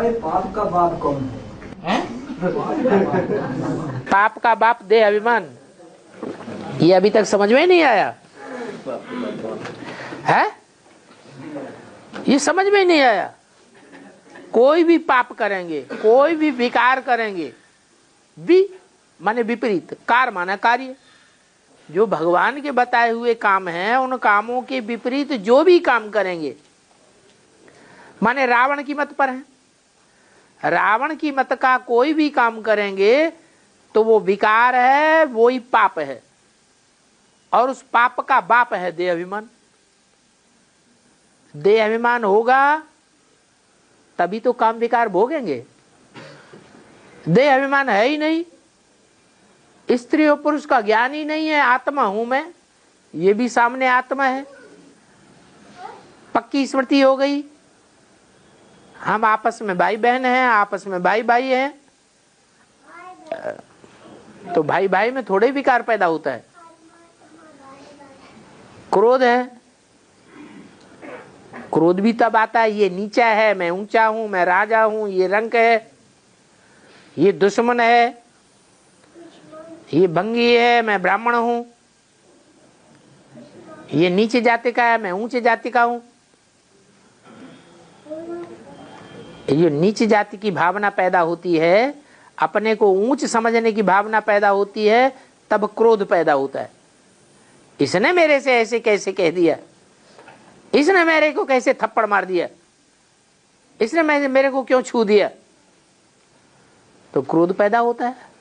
भाई पाप का बाप कौन है? पाप का बाप देह अभिमान, ये अभी तक समझ में नहीं आया है? ये समझ में नहीं आया। कोई भी पाप करेंगे, कोई भी विकार करेंगे, माने विपरीत, कार माना कार्य, जो भगवान के बताए हुए काम हैं उन कामों के विपरीत जो भी काम करेंगे, माने रावण की मत पर है, रावण की मत का कोई भी काम करेंगे तो वो विकार है, वो ही पाप है, और उस पाप का बाप है देह अभिमान। देह अभिमान होगा तभी तो काम विकार भोगेंगे। देह अभिमान है ही नहीं, स्त्री और पुरुष का ज्ञान ही नहीं है, आत्मा हूं मैं, ये भी सामने आत्मा है, पक्की स्मृति हो गई। हम आपस में भाई बहन हैं, आपस में भाई भाई हैं, तो भाई भाई में थोड़े विकार पैदा होता है। क्रोध है, क्रोध भी तब आता है ये नीचा है, मैं ऊंचा हूं, मैं राजा हूं, ये रंक है, ये दुश्मन है, ये भंगी है, मैं ब्राह्मण हूं, ये नीचे जाति का है, मैं ऊंचे जाति का हूं। ये नीचे जाति की भावना पैदा होती है, अपने को ऊंच समझने की भावना पैदा होती है, तब क्रोध पैदा होता है। इसने मेरे से ऐसे कैसे कह दिया, इसने मेरे को कैसे थप्पड़ मार दिया, इसने मेरे को क्यों छू दिया, तो क्रोध पैदा होता है।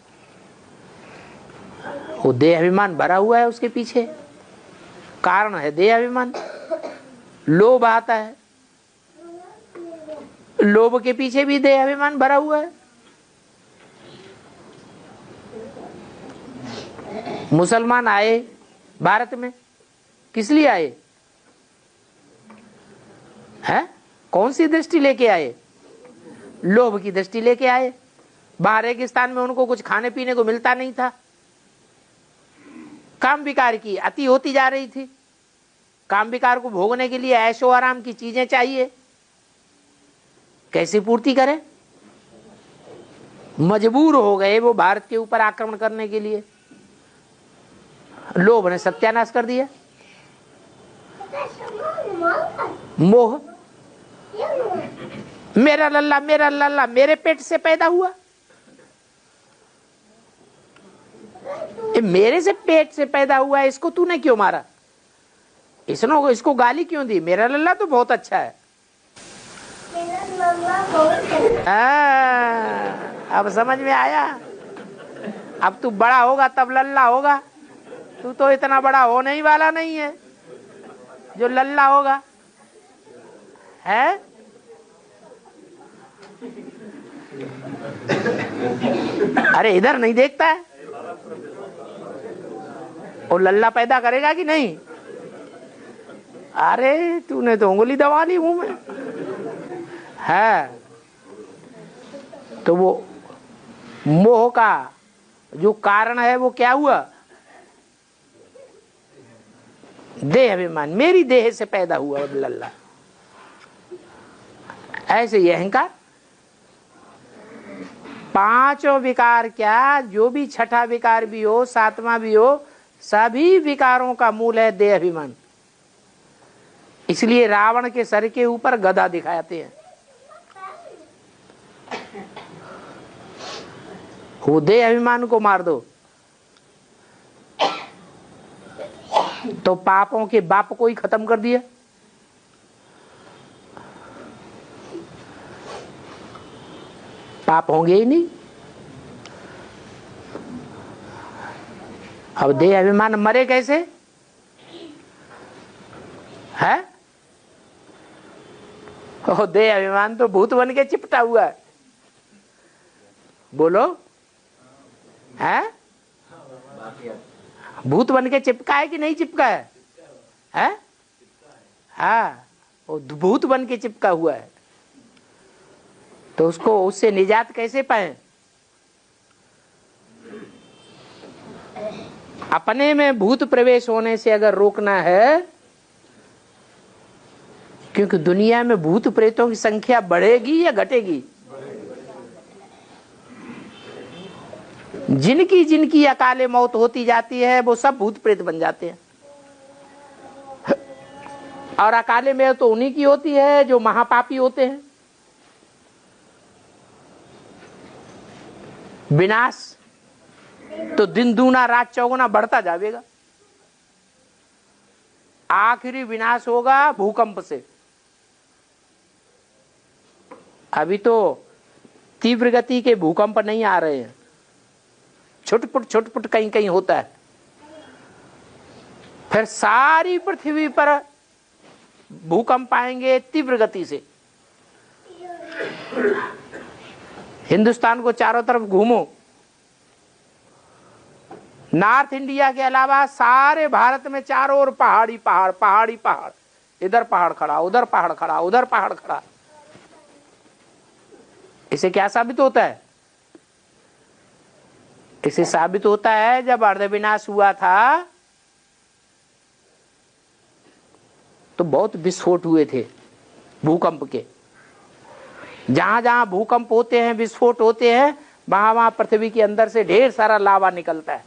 वो देह अभिमान भरा हुआ है, उसके पीछे कारण है देह अभिमान। लोभ आता है, लोभ के पीछे भी देह अभिमान भरा हुआ है। मुसलमान आए भारत में, किस लिए आए हैं? कौन सी दृष्टि लेके आए? लोभ की दृष्टि लेके आए। बाहर रेगिस्तान में उनको कुछ खाने पीने को मिलता नहीं था, काम विकार की अति होती जा रही थी, काम विकार को भोगने के लिए ऐशो आराम की चीजें चाहिए, कैसे पूर्ति करें? मजबूर हो गए वो भारत के ऊपर आक्रमण करने के लिए। लोभ ने सत्यानाश कर दिया। मोह, मेरा लल्ला मेरे पेट से पैदा हुआ, मेरे से पेट से पैदा हुआ है, इसको तूने क्यों मारा, इसको गाली क्यों दी? मेरा लल्ला तो बहुत अच्छा है। अब समझ में आया? अब तू बड़ा होगा तब लल्ला होगा, तू तो इतना बड़ा होने ही वाला नहीं है जो लल्ला होगा है। अरे इधर नहीं देखता है, और लल्ला पैदा करेगा कि नहीं? अरे तूने तो उंगली दबा ली मुंह में है। तो वो मोह का जो कारण है वो क्या हुआ? देह अभिमान, मेरी देह से पैदा हुआ लल्ला। ऐसे ये अहंकार, पांचों विकार क्या, जो भी छठा विकार भी हो, सातवां भी हो, सभी विकारों का मूल है देह अभिमान। इसलिए रावण के सर के ऊपर गदा दिखाते हैं, वो देह अभिमान को मार दो तो पापों के बाप को ही खत्म कर दिया। पाप होंगे ही नहीं। अब देह अभिमान मरे कैसे है? ओ देह अभिमान तो भूत बन के चिपटा हुआ है। बोलो है? भूत बन के चिपका है कि नहीं चिपका है? है? हाँ, वो भूत बन के चिपका हुआ है। तो उसको उससे निजात कैसे पाए? अपने में भूत प्रवेश होने से अगर रोकना है, क्योंकि दुनिया में भूत प्रेतों की संख्या बढ़ेगी या घटेगी? जिनकी जिनकी अकाले मौत होती जाती है वो सब भूत प्रेत बन जाते हैं। और अकाले मौत तो उन्हीं की होती है जो महापापी होते हैं। विनाश तो दिन दूना रात चौगुना बढ़ता जाएगा। आखिरी विनाश होगा भूकंप से। अभी तो तीव्र गति के भूकंप नहीं आ रहे हैं, छुटपुट कहीं कहीं होता है। फिर सारी पृथ्वी पर भूकंप आएंगे तीव्र गति से। हिंदुस्तान को चारों तरफ घूमो, नॉर्थ इंडिया के अलावा सारे भारत में चारों ओर पहाड़ी पहाड़, पहाड़ी पहाड़, इधर पहाड़ खड़ा, उधर पहाड़ खड़ा, उधर पहाड़ खड़ा। इसे क्या साबित होता है? इसे साबित होता है जब अर्धविनाश हुआ था तो बहुत विस्फोट हुए थे भूकंप के। जहां जहां भूकंप होते हैं, विस्फोट होते हैं, वहां वहां पृथ्वी के अंदर से ढेर सारा लावा निकलता है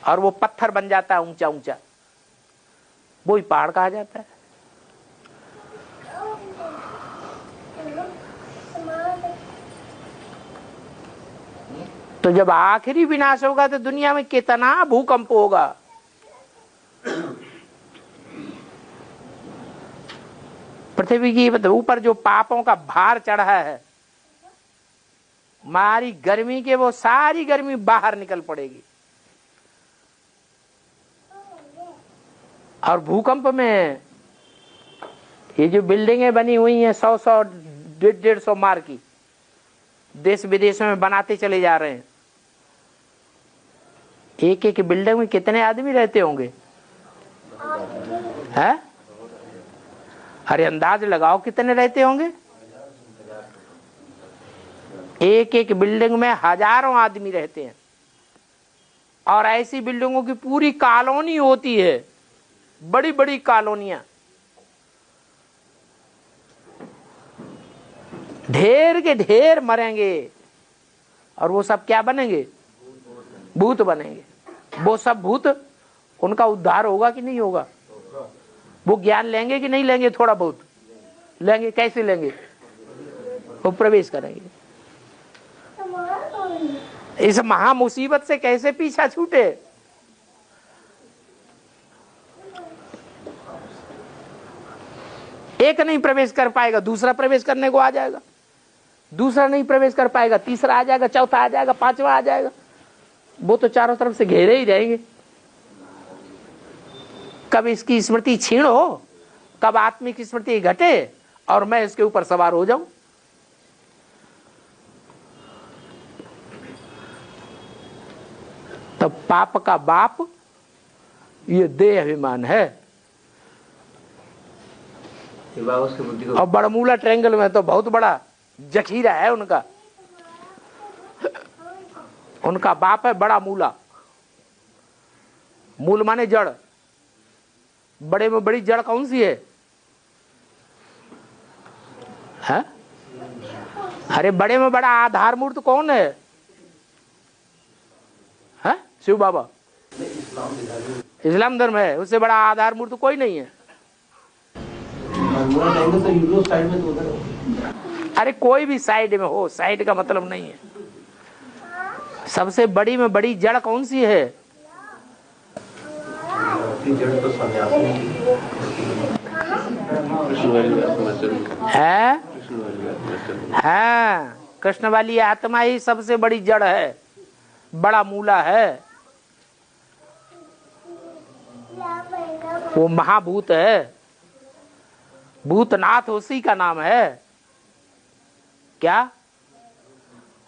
और वो पत्थर बन जाता है ऊंचा ऊंचा, वो ही पहाड़ कहा जाता है। तो जब आखिरी विनाश होगा तो दुनिया में कितना भूकंप होगा। पृथ्वी की ऊपर जो पापों का भार चढ़ा है, हमारी गर्मी के वो सारी गर्मी बाहर निकल पड़ेगी। और भूकंप में ये जो बिल्डिंगें बनी हुई हैं 100-100, 150-150 मार की, देश विदेशों में बनाते चले जा रहे हैं। एक एक बिल्डिंग में कितने आदमी रहते होंगे? हैं? अरे अंदाज लगाओ कितने रहते होंगे? एक एक बिल्डिंग में हजारों आदमी रहते हैं। और ऐसी बिल्डिंगों की पूरी कॉलोनी होती है, बड़ी बड़ी कॉलोनियां। ढेर के ढेर मरेंगे और वो सब क्या बनेंगे? भूत बनेंगे। वो सब भूत, उनका उद्धार होगा कि नहीं होगा? वो ज्ञान लेंगे कि नहीं लेंगे? थोड़ा बहुत लेंगे। कैसे लेंगे? वो प्रवेश करेंगे। इस महा मुसीबत से कैसे पीछा छूटे? एक नहीं प्रवेश कर पाएगा, दूसरा प्रवेश करने को आ जाएगा। दूसरा नहीं प्रवेश कर पाएगा, तीसरा आ जाएगा, चौथा आ जाएगा, पांचवा आ जाएगा। वो तो चारों तरफ से घेरे ही रहेंगे। कब इसकी स्मृति छीण हो, कब आत्मिक स्मृति घटे और मैं इसके ऊपर सवार हो जाऊं। तो पाप का बाप ये देह अभिमान है। और बड़मूला ट्रायंगल में तो बहुत बड़ा जखीरा है उनका। उनका बाप है बड़ा मूला। मूल माने जड़। बड़े में बड़ी जड़ कौन सी है? है? अरे बड़े में बड़ा आधार मूर्त कौन है? है? शिव बाबा। इस्लाम धर्म है, उससे बड़ा आधार मूर्त कोई नहीं है। अरे कोई भी साइड में हो, साइड का मतलब नहीं है। सबसे बड़ी में बड़ी जड़ कौन सी है? है कृष्ण वाली आत्मा ही सबसे बड़ी जड़ है, बड़ा मूला है। वो महाभूत है, भूतनाथ उसी का नाम है। क्या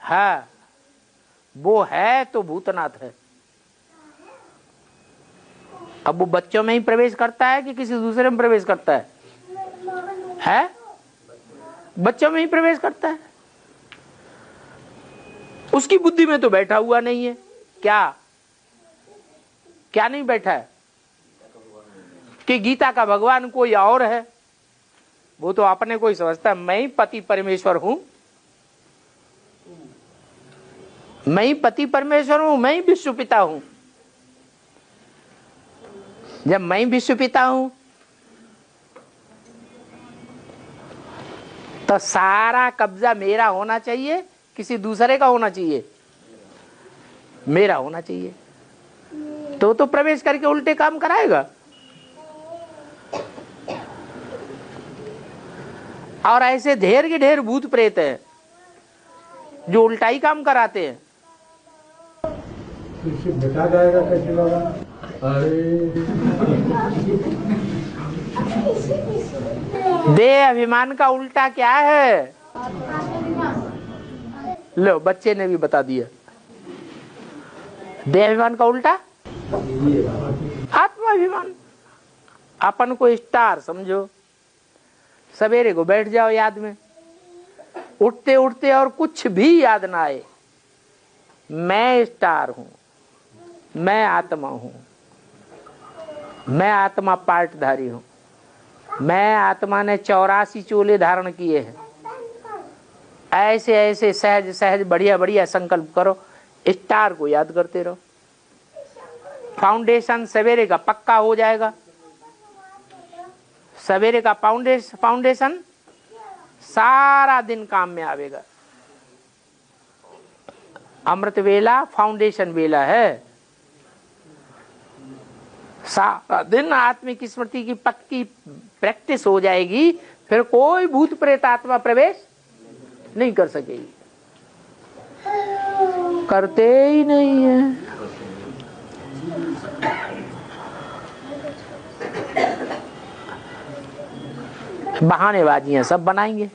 है? वो है तो भूतनाथ है। अब वो बच्चों में ही प्रवेश करता है कि किसी दूसरे में प्रवेश करता है? है? बच्चों में ही प्रवेश करता है। उसकी बुद्धि में तो बैठा हुआ नहीं है। क्या क्या नहीं बैठा है? कि गीता का भगवान कोई और है। वो तो अपने को ही समझता है मैं ही पति परमेश्वर हूं। मैं ही पति परमेश्वर हूं, मैं ही विश्व पिता हूं। जब मैं ही विश्व पिता हूं तो सारा कब्जा मेरा होना चाहिए, किसी दूसरे का होना चाहिए? मेरा होना चाहिए। तो प्रवेश करके उल्टे काम कराएगा। और ऐसे ढेर के ढेर भूत प्रेत है जो उल्टा ही काम कराते हैं। बता जाएगा कैसे बाबा? देह अभिमान का उल्टा क्या है? लो, बच्चे ने भी बता दिया। देह अभिमान का उल्टा आत्माभिमान। अपन को स्टार समझो, सवेरे को बैठ जाओ याद में, उठते उठते और कुछ भी याद ना आए, मैं स्टार हूं, मैं आत्मा हूं, मैं आत्मा पार्टधारी हूं, मैं आत्मा ने 84 चोले धारण किए हैं। ऐसे ऐसे सहज सहज बढ़िया बढ़िया संकल्प करो, स्टार को याद करते रहो। फाउंडेशन सवेरे का पक्का हो जाएगा। सवेरे का फाउंडेशन सारा दिन काम में आवेगा। अमृत वेला फाउंडेशन वेला है। सारा दिन आत्मिक स्मृति की पक्की प्रैक्टिस हो जाएगी, फिर कोई भूत प्रेत आत्मा प्रवेश नहीं कर सकेगी। करते ही नहीं है। बहानेबाजियां सब बनाएंगे।